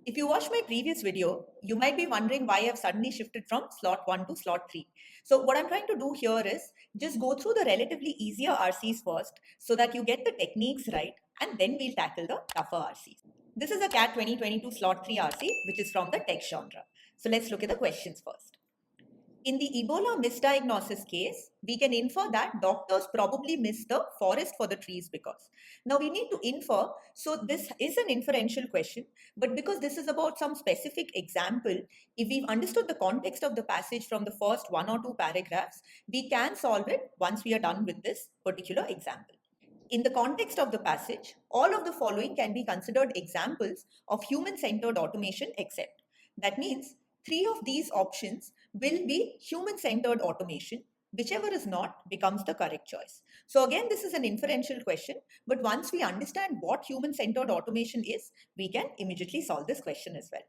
If you watched my previous video, you might be wondering why I've suddenly shifted from slot 1 to slot 3. So what I'm trying to do here is just go through the relatively easier RCs first so that you get the techniques right, and then we'll tackle the tougher RCs. This is a CAT 2022 slot 3 RC, which is from the tech genre. So let's look at the questions first. In the Ebola misdiagnosis case, we can infer that doctors probably missed the forest for the trees because. Now we need to infer, so this is an inferential question, but because this is about some specific example, if we've understood the context of the passage from the first one or two paragraphs, we can solve it once we are done with this particular example. In the context of the passage, all of the following can be considered examples of human-centered automation except. That means 3 of these options will be human-centered automation. Whichever is not becomes the correct choice. So again, this is an inferential question, but once we understand what human-centered automation is, we can immediately solve this question as well.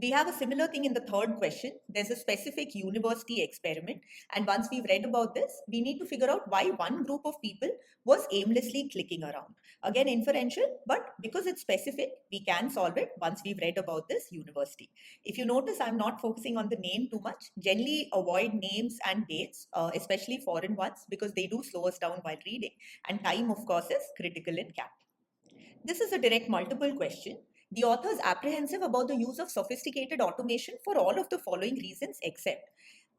We have a similar thing in the third question. There's a specific university experiment. And once we've read about this, we need to figure out why one group of people was aimlessly clicking around. Again, inferential, but because it's specific, we can solve it once we've read about this university. If you notice, I'm not focusing on the name too much. Generally avoid names and dates, especially foreign ones, because they do slow us down while reading. And time, of course, is critical in CAT. This is a direct multiple question. The author is apprehensive about the use of sophisticated automation for all of the following reasons except.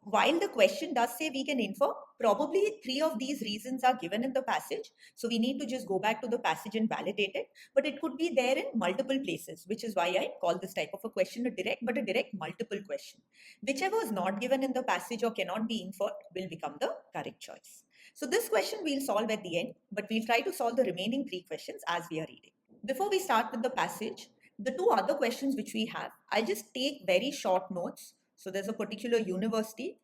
While the question does say we can infer, probably 3 of these reasons are given in the passage. So we need to just go back to the passage and validate it. But it could be there in multiple places, which is why I call this type of a question a direct, but a direct multiple question. Whichever is not given in the passage or cannot be inferred will become the correct choice. So this question we'll solve at the end, but we'll try to solve the remaining 3 questions as we are reading. Before we start with the passage, the 2 other questions which we have, I just take very short notes. So there's a particular university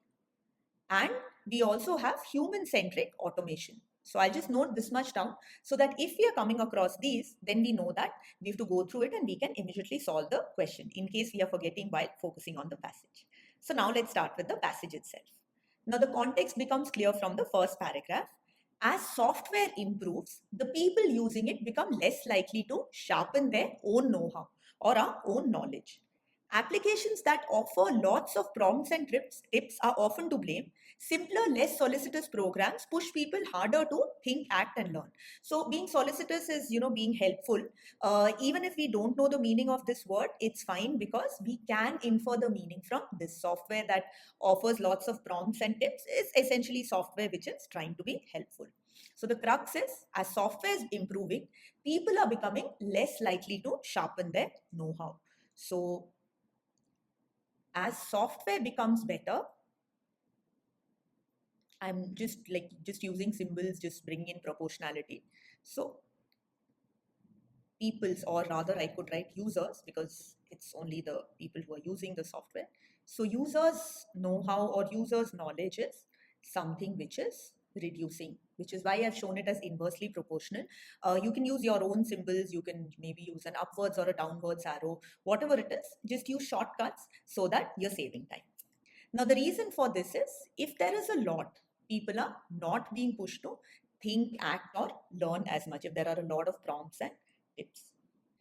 and we also have human-centric automation. So I'll just note this much down so that if we are coming across these, then we know that we have to go through it and we can immediately solve the question in case we are forgetting while focusing on the passage. So now let's start with the passage itself. Now the context becomes clear from the first paragraph. As software improves, the people using it become less likely to sharpen their own know-how or our own knowledge. Applications that offer lots of prompts and tips are often to blame. Simpler, less solicitous programs push people harder to think, act, and learn. So being solicitous is, being helpful. Even if we don't know the meaning of this word, it's fine because we can infer the meaning from this software that offers lots of prompts and tips is essentially software which is trying to be helpful. So the crux is, as software is improving, people are becoming less likely to sharpen their know-how. So as software becomes better, I'm just using symbols, just bring in proportionality. So people's, or rather I could write users because it's only the people who are using the software. So users' know-how or users' knowledge is something which is reducing, which is why I've shown it as inversely proportional. You can use your own symbols. You can maybe use an upwards or a downwards arrow, whatever it is, just use shortcuts so that you're saving time. Now, the reason for this is if there is a lot, people are not being pushed to think, act, or learn as much if there are a lot of prompts and tips.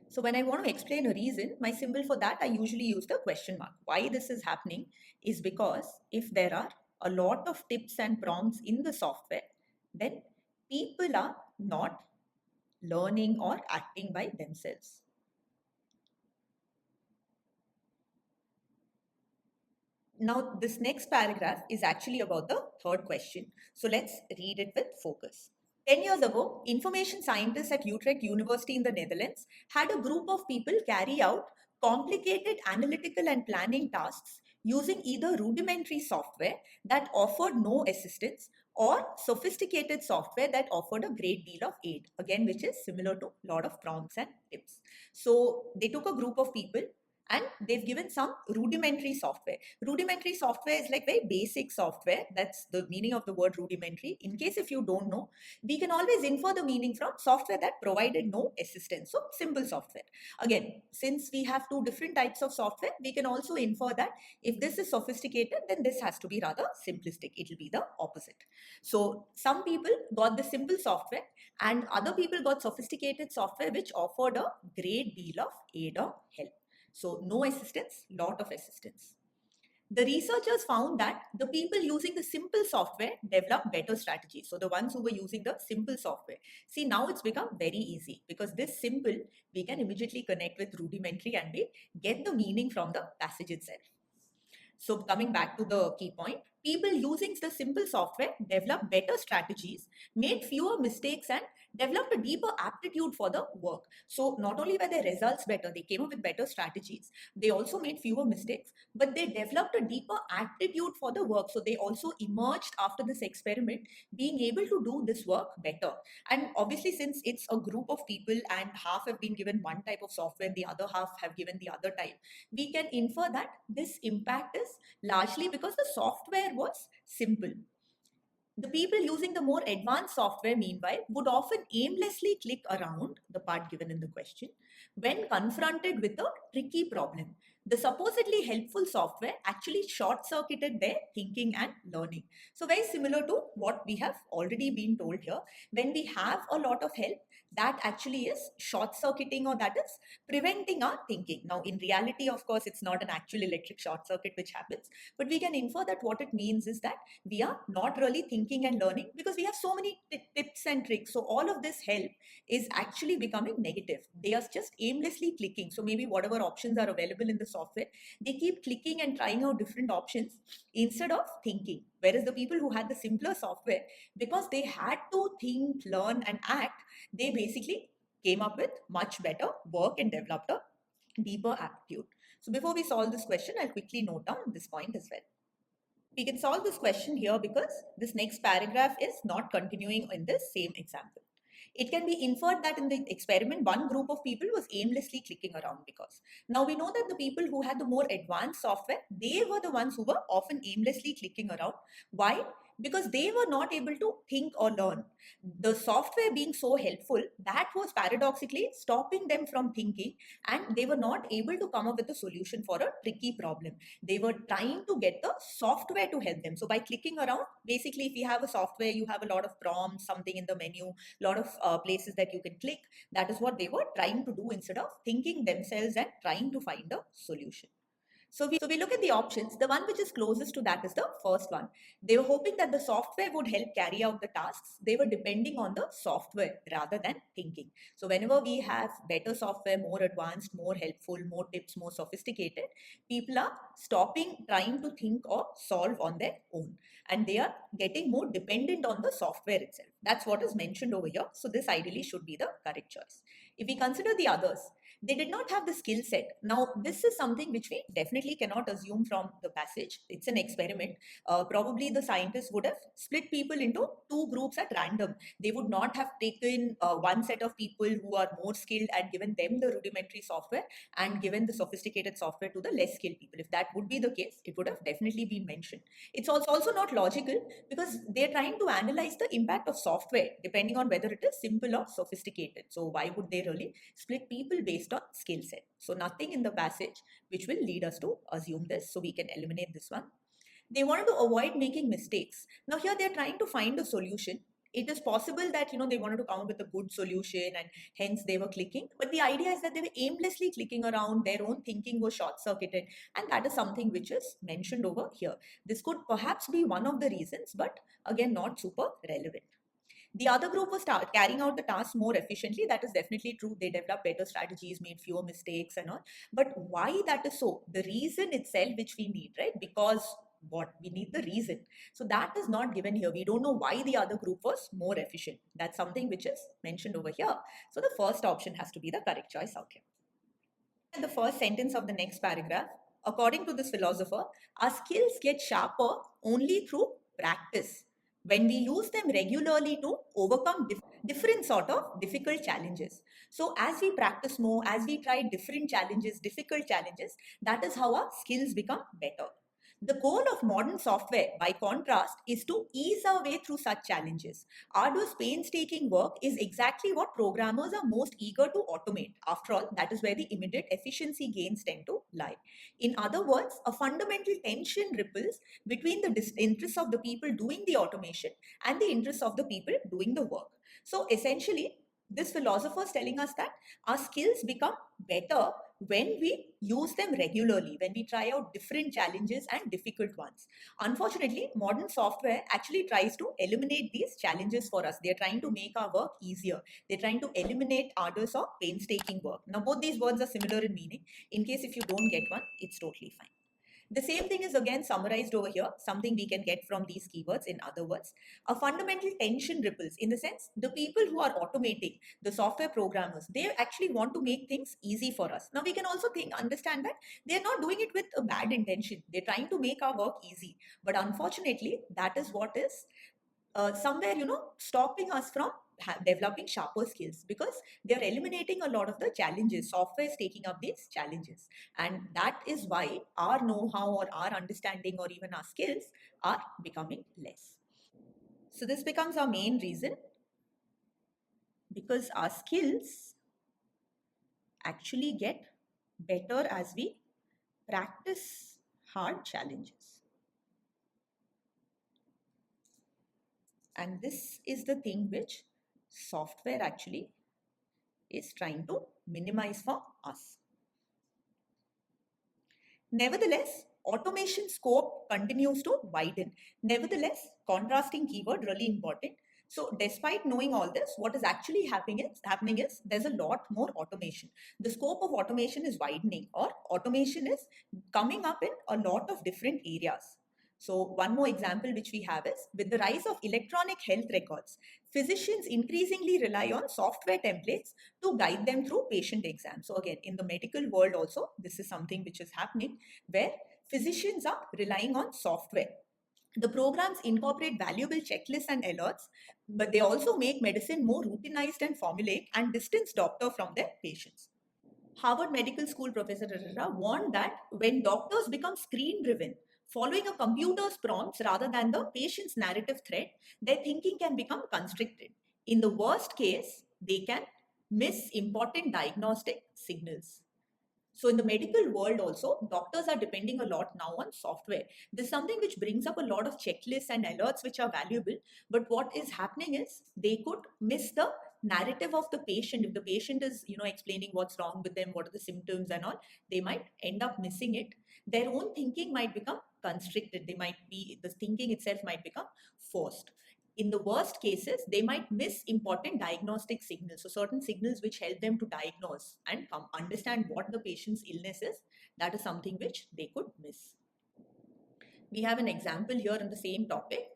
So when I want to explain a reason, my symbol for that, I usually use the question mark. Why this is happening is because if there are a lot of tips and prompts in the software, then people are not learning or acting by themselves. Now, this next paragraph is actually about the third question. So let's read it with focus. 10 years ago, information scientists at Utrecht University in the Netherlands had a group of people carry out complicated analytical and planning tasks using either rudimentary software that offered no assistance or sophisticated software that offered a great deal of aid, again, which is similar to a lot of prompts and tips. So they took a group of people and they've given some rudimentary software. Rudimentary software is like very basic software. That's the meaning of the word rudimentary. In case if you don't know, we can always infer the meaning from software that provided no assistance. So simple software. Again, since we have 2 different types of software, we can also infer that if this is sophisticated, then this has to be rather simplistic. It will be the opposite. So some people got the simple software and other people got sophisticated software which offered a great deal of aid or help. So no assistance, lot of assistance. The researchers found that the people using the simple software developed better strategies. So the ones who were using the simple software. See, now it's become very easy because this simple, we can immediately connect with rudimentary and we get the meaning from the passage itself. So coming back to the key point, people using the simple software developed better strategies, made fewer mistakes and developed a deeper aptitude for the work. So not only were their results better, they came up with better strategies. They also made fewer mistakes, but they developed a deeper aptitude for the work. So they also emerged after this experiment being able to do this work better. And obviously, since it's a group of people and half have been given one type of software, the other half have given the other type, we can infer that this impact is largely because the software was simple. The people using the more advanced software, meanwhile, would often aimlessly click around the part given in the question when confronted with a tricky problem. The supposedly helpful software actually short-circuited their thinking and learning. So very similar to what we have already been told here. When we have a lot of help, that actually is short-circuiting, or that is preventing our thinking. Now, in reality, of course, it's not an actual electric short circuit which happens, but we can infer that what it means is that we are not really thinking and learning because we have so many tips and tricks. So all of this help is actually becoming negative. They are just aimlessly clicking. So maybe whatever options are available in the software, they keep clicking and trying out different options instead of thinking. Whereas the people who had the simpler software, because they had to think, learn and act, they basically came up with much better work and developed a deeper aptitude. So before we solve this question, I'll quickly note down this point as well. We can solve this question here because this next paragraph is not continuing in the same example. It can be inferred that in the experiment, one group of people was aimlessly clicking around because. Now we know that the people who had the more advanced software, they were the ones who were often aimlessly clicking around. Why? Because they were not able to think or learn. The software being so helpful, that was paradoxically stopping them from thinking, and they were not able to come up with a solution for a tricky problem. They were trying to get the software to help them. So by clicking around, basically if you have a software, you have a lot of prompts, something in the menu, a lot of places that you can click. That is what they were trying to do instead of thinking themselves and trying to find a solution. So we look at the options. The one which is closest to that is the first one. They were hoping that the software would help carry out the tasks. They were depending on the software rather than thinking. So whenever we have better software, more advanced, more helpful, more tips, more sophisticated, people are stopping trying to think or solve on their own. And they are getting more dependent on the software itself. That's what is mentioned over here. So this ideally should be the correct choice. If we consider the others, they did not have the skill set. Now, this is something which we definitely cannot assume from the passage. It's an experiment. Probably the scientists would have split people into two groups at random. They would not have taken one set of people who are more skilled and given them the rudimentary software and given the sophisticated software to the less skilled people. If that would be the case, it would have definitely been mentioned. It's also not logical because they're trying to analyze the impact of software depending on whether it is simple or sophisticated. So why would they really split people based on skill set? So nothing in the passage which will lead us to assume this. So we can eliminate this one. They wanted to avoid making mistakes. Now here they're trying to find a solution. It is possible that they wanted to come up with a good solution and hence they were clicking. But the idea is that they were aimlessly clicking around. Their own thinking was short-circuited, and that is something which is mentioned over here. This could perhaps be one of the reasons, but again not super relevant. The other group was carrying out the task more efficiently. That is definitely true. They developed better strategies, made fewer mistakes and all. But why that is so? The reason itself which we need, right? Because what we need the reason. So that is not given here. We don't know why the other group was more efficient. That's something which is mentioned over here. So the first option has to be the correct choice out here. And the first sentence of the next paragraph, according to this philosopher, our skills get sharper only through practice, when we use them regularly to overcome different sort of difficult challenges. So as we practice more, as we try different challenges, difficult challenges, that is how our skills become better. The goal of modern software, by contrast, is to ease our way through such challenges. Arduous, painstaking work is exactly what programmers are most eager to automate. After all, that is where the immediate efficiency gains tend to lie. In other words, a fundamental tension ripples between the interests of the people doing the automation and the interests of the people doing the work. So essentially, this philosopher is telling us that our skills become better when we use them regularly, when we try out different challenges and difficult ones. Unfortunately, modern software actually tries to eliminate these challenges for us. They're trying to make our work easier. They're trying to eliminate arduous or painstaking work. Now, both these words are similar in meaning. In case if you don't get one, it's totally fine. The same thing is again summarized over here, something we can get from these keywords. In other words, a fundamental tension ripples, in the sense the people who are automating, the software programmers, they actually want to make things easy for us. Now we can also understand that they're not doing it with a bad intention. They're trying to make our work easy. But unfortunately, that is what is somewhere, stopping us from developing sharper skills, because they're eliminating a lot of the challenges. Software is taking up these challenges. And that is why our know-how or our understanding or even our skills are becoming less. So this becomes our main reason, because our skills actually get better as we practice hard challenges. And this is the thing which software actually is trying to minimize for us. Nevertheless, automation scope continues to widen. Nevertheless, contrasting keyword really important. So despite knowing all this, what is actually happening is there's a lot more automation. The scope of automation is widening, or automation is coming up in a lot of different areas. So one more example which we have is, with the rise of electronic health records, physicians increasingly rely on software templates to guide them through patient exams. So again, in the medical world also, this is something which is happening, where physicians are relying on software. The programs incorporate valuable checklists and alerts, but they also make medicine more routinized and formulaic and distance doctor from their patients. Harvard Medical School professor warned that when doctors become screen driven, following a computer's prompts rather than the patient's narrative thread, their thinking can become constricted. In the worst case, they can miss important diagnostic signals. So in the medical world also, doctors are depending a lot now on software. This is something which brings up a lot of checklists and alerts which are valuable. But what is happening is they could miss the narrative of the patient. If the patient is, explaining what's wrong with them, what are the symptoms and all, they might end up missing it. Their own thinking might become constricted. The thinking itself might become forced. In the worst cases, they might miss important diagnostic signals. So certain signals which help them to diagnose and understand what the patient's illness is, that is something which they could miss. We have an example here on the same topic.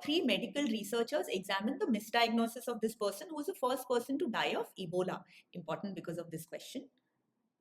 Three medical researchers examined the misdiagnosis of this person, who was the first person to die of Ebola. Important because of this question.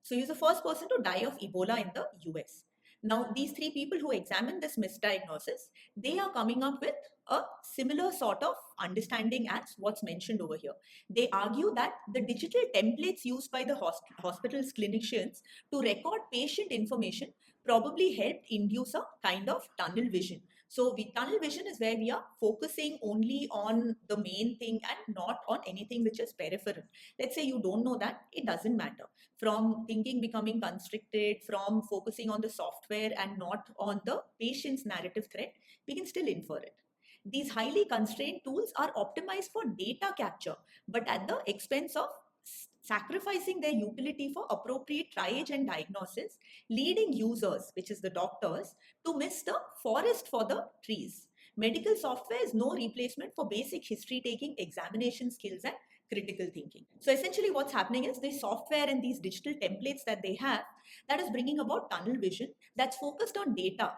So he's the first person to die of Ebola in the US. Now, these three people who examined this misdiagnosis, they are coming up with a similar sort of understanding as what's mentioned over here. They argue that the digital templates used by the hospital's clinicians to record patient information probably helped induce a kind of tunnel vision. So the tunnel vision is where we are focusing only on the main thing and not on anything which is peripheral. Let's say you don't know that, it doesn't matter. From thinking becoming constricted, from focusing on the software and not on the patient's narrative thread, we can still infer it. These highly constrained tools are optimized for data capture, but at the expense of sacrificing their utility for appropriate triage and diagnosis, leading users, which is the doctors, to miss the forest for the trees. Medical software is no replacement for basic history taking, examination skills, and critical thinking. So essentially what's happening is the software and these digital templates that they have, that is bringing about tunnel vision that's focused on data.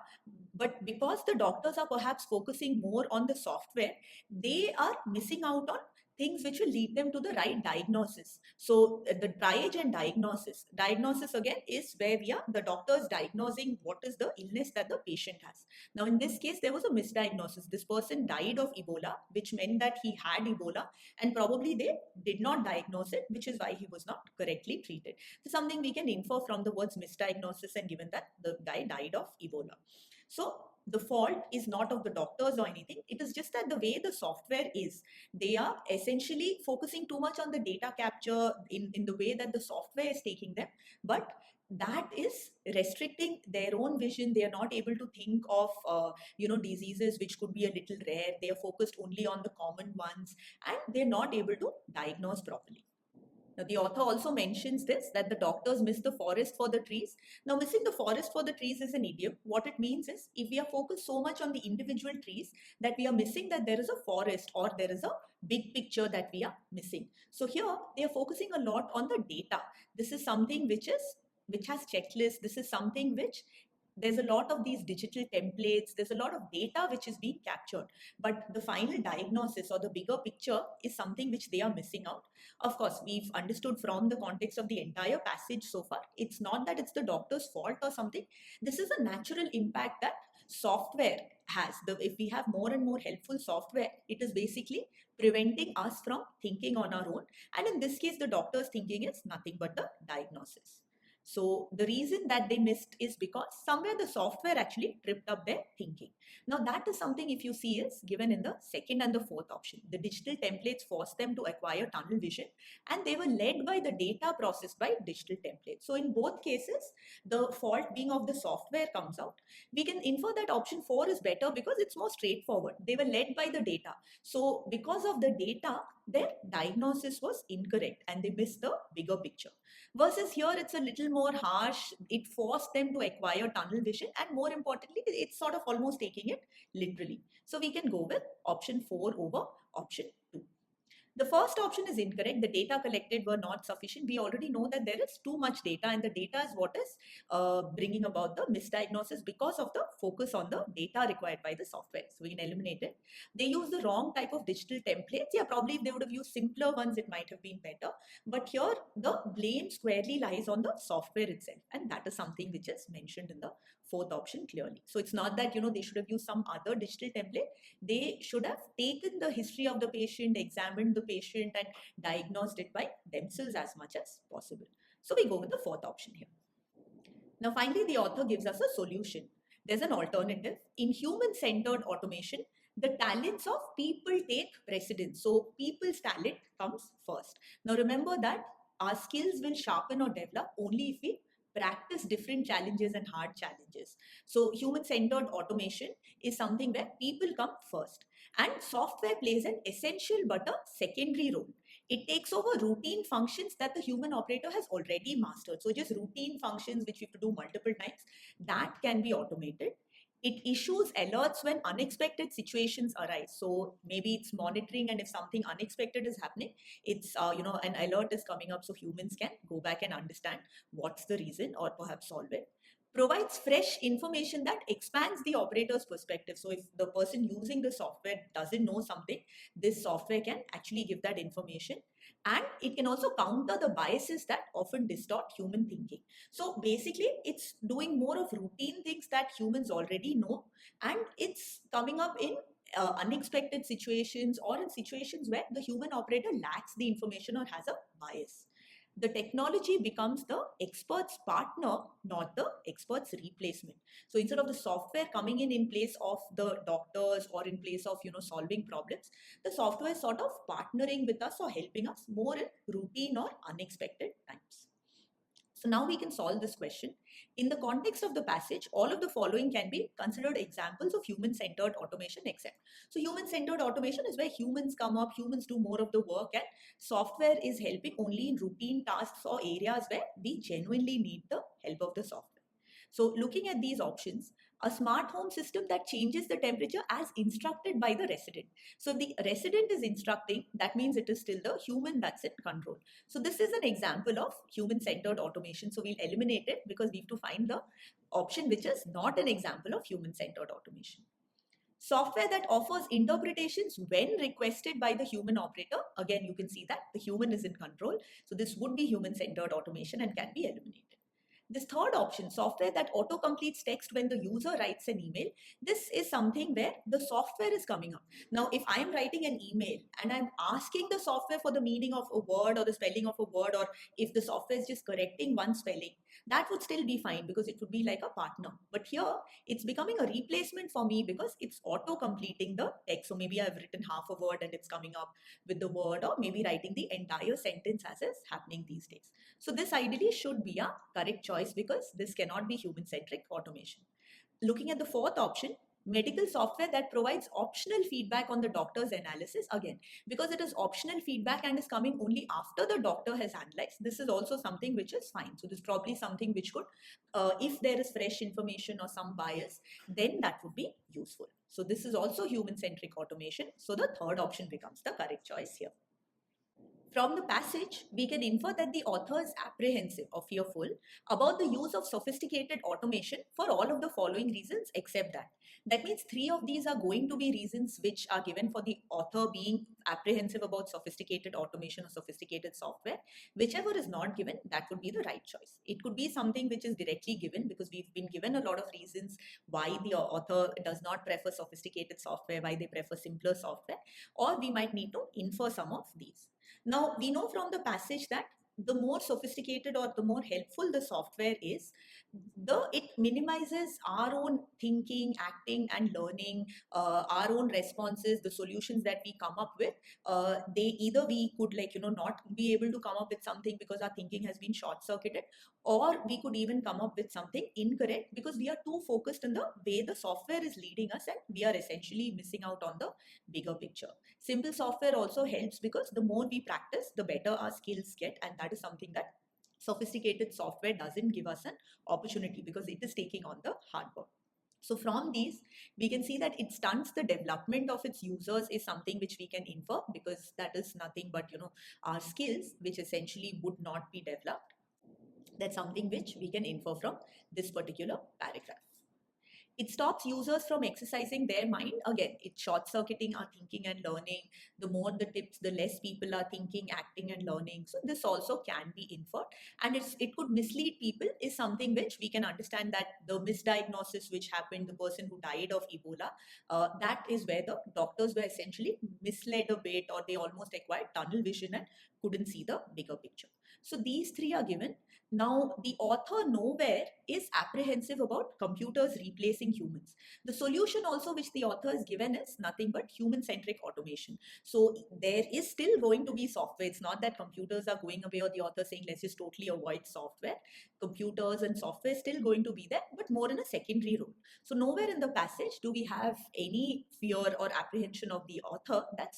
But because the doctors are perhaps focusing more on the software, they are missing out on things which will lead them to the right diagnosis. So the triage and diagnosis again is where the doctors diagnosing what is the illness that the patient has. Now in this case, there was a misdiagnosis. This person died of Ebola, which meant that he had Ebola, and probably they did not diagnose it, which is why he was not correctly treated. So something we can infer from the words misdiagnosis and given that the guy died of Ebola. So the fault is not of the doctors or anything. It is just that the way the software is, they are essentially focusing too much on the data capture in the way that the software is taking them. But that is restricting their own vision. They are not able to think of, diseases which could be a little rare. They are focused only on the common ones and they're not able to diagnose properly. Now, the author also mentions this, that the doctors miss the forest for the trees. Now, missing the forest for the trees is an idiom. What it means is, if we are focused so much on the individual trees, that we are missing that there is a forest or there is a big picture that we are missing. So here they are focusing a lot on the data. This is something which has checklists. This is something which there's a lot of these digital templates, there's a lot of data which is being captured, but the final diagnosis or the bigger picture is something which they are missing out. Of course, we've understood from the context of the entire passage so far, it's not that it's the doctor's fault or something. This is a natural impact that software has. If we have more and more helpful software, it is basically preventing us from thinking on our own, and in this case the doctor's thinking is nothing but the diagnosis. So the reason that they missed is because somewhere the software actually tripped up their thinking. Now that is something, if you see, is given in the second and the fourth option. The digital templates forced them to acquire tunnel vision, and they were led by the data processed by digital templates. So in both cases, the fault being of the software comes out. We can infer that option 4 is better because it's more straightforward. They were led by the data. So because of the data, their diagnosis was incorrect and they missed the bigger picture. Versus here, it's a little more harsh. It forced them to acquire tunnel vision, and more importantly, it's sort of almost taking it literally. So we can go with option 4 over option 2. The first option is incorrect. The data collected were not sufficient. We already know that there is too much data, and the data is what is bringing about the misdiagnosis because of the focus on the data required by the software. So we can eliminate it. They use the wrong type of digital templates. Yeah, probably if they would have used simpler ones, it might have been better. But here, the blame squarely lies on the software itself, and that is something which is mentioned in the fourth option clearly. So it's not that, they should have used some other digital template. They should have taken the history of the patient, examined the patient, and diagnosed it by themselves as much as possible. So we go with the fourth option here. Now finally, the author gives us a solution. There's an alternative. In human-centered automation, the talents of people take precedence. So people's talent comes first. Now remember that our skills will sharpen or develop only if we practice different challenges and hard challenges. So human-centered automation is something where people come first, and software plays an essential but a secondary role. It takes over routine functions that the human operator has already mastered. So just routine functions which we have to do multiple times, that can be automated. It issues alerts when unexpected situations arise. So maybe it's monitoring, and if something unexpected is happening, it's an alert is coming up, so humans can go back and understand what's the reason or perhaps solve it. Provides fresh information that expands the operator's perspective. So if the person using the software doesn't know something, this software can actually give that information. And it can also counter the biases that often distort human thinking. So basically, it's doing more of routine things that humans already know, and it's coming up in unexpected situations or in situations where the human operator lacks the information or has a bias. The technology becomes the expert's partner, not the expert's replacement. So instead of the software coming in place of the doctors or in place of solving problems, the software is sort of partnering with us or helping us more in routine or unexpected times. So now we can solve this question. In the context of the passage, all of the following can be considered examples of human-centered automation except. So human-centered automation is where humans come up, humans do more of the work, and software is helping only in routine tasks or areas where we genuinely need the help of the software. So looking at these options, a smart home system that changes the temperature as instructed by the resident. So if the resident is instructing, that means it is still the human that's in control. So this is an example of human-centered automation. So we'll eliminate it because we have to find the option which is not an example of human-centered automation. Software that offers interpretations when requested by the human operator. Again, you can see that the human is in control. So this would be human-centered automation and can be eliminated. This third option, software that auto-completes text when the user writes an email, this is something where the software is coming up. Now, if I'm writing an email and I'm asking the software for the meaning of a word or the spelling of a word, or if the software is just correcting one spelling, that would still be fine because it would be like a partner. But here, it's becoming a replacement for me because it's auto-completing the text. So maybe I've written half a word and it's coming up with the word, or maybe writing the entire sentence as is happening these days. So this ideally should be a correct choice because this cannot be human-centric automation. Looking at the fourth option, Medical software that provides optional feedback on the doctor's analysis, again, because it is optional feedback and is coming only after the doctor has analyzed, this is also something which is fine. So this is probably something which could, if there is fresh information or some bias, then that would be useful. So this is also human-centric automation. So the third option becomes the correct choice here. From the passage, we can infer that the author is apprehensive or fearful about the use of sophisticated automation for all of the following reasons except that. That means 3 of these are going to be reasons which are given for the author being apprehensive about sophisticated automation or sophisticated software. Whichever is not given, that would be the right choice. It could be something which is directly given because we've been given a lot of reasons why the author does not prefer sophisticated software, why they prefer simpler software, or we might need to infer some of these. Now, we know from the passage that the more sophisticated or the more helpful the software is, it minimizes our own thinking, acting, and learning, our own responses, the solutions that we come up with. They either we could not be able to come up with something because our thinking has been short-circuited, or we could even come up with something incorrect because we are too focused in the way the software is leading us and we are essentially missing out on the bigger picture. Simple software also helps because the more we practice, the better our skills get, and that is something that sophisticated software doesn't give us an opportunity because it is taking on the hard work. So from these, we can see that it stunts the development of its users is something which we can infer because that is nothing but our skills which essentially would not be developed. That's something which we can infer from this particular paragraph. It stops users from exercising their mind. Again, it's short-circuiting our thinking and learning. The more the tips, the less people are thinking, acting, and learning. So this also can be inferred. And it could mislead people is something which we can understand that the misdiagnosis which happened, the person who died of Ebola, that is where the doctors were essentially misled a bit, or they almost acquired tunnel vision and couldn't see the bigger picture. So these 3 are given. Now, the author nowhere is apprehensive about computers replacing humans. The solution also which the author has given is nothing but human-centric automation. So there is still going to be software. It's not that computers are going away or the author saying let's just totally avoid software. Computers and software is still going to be there, but more in a secondary role. So nowhere in the passage do we have any fear or apprehension of the author that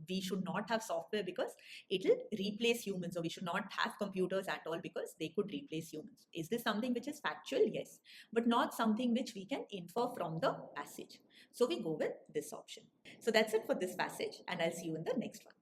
we should not have software because it will replace humans, or we should not have computers at all because they could replace humans. Is this something which is factual? Yes, but not something which we can infer from the passage. So we go with this option. So that's it for this passage, and I'll see you in the next one.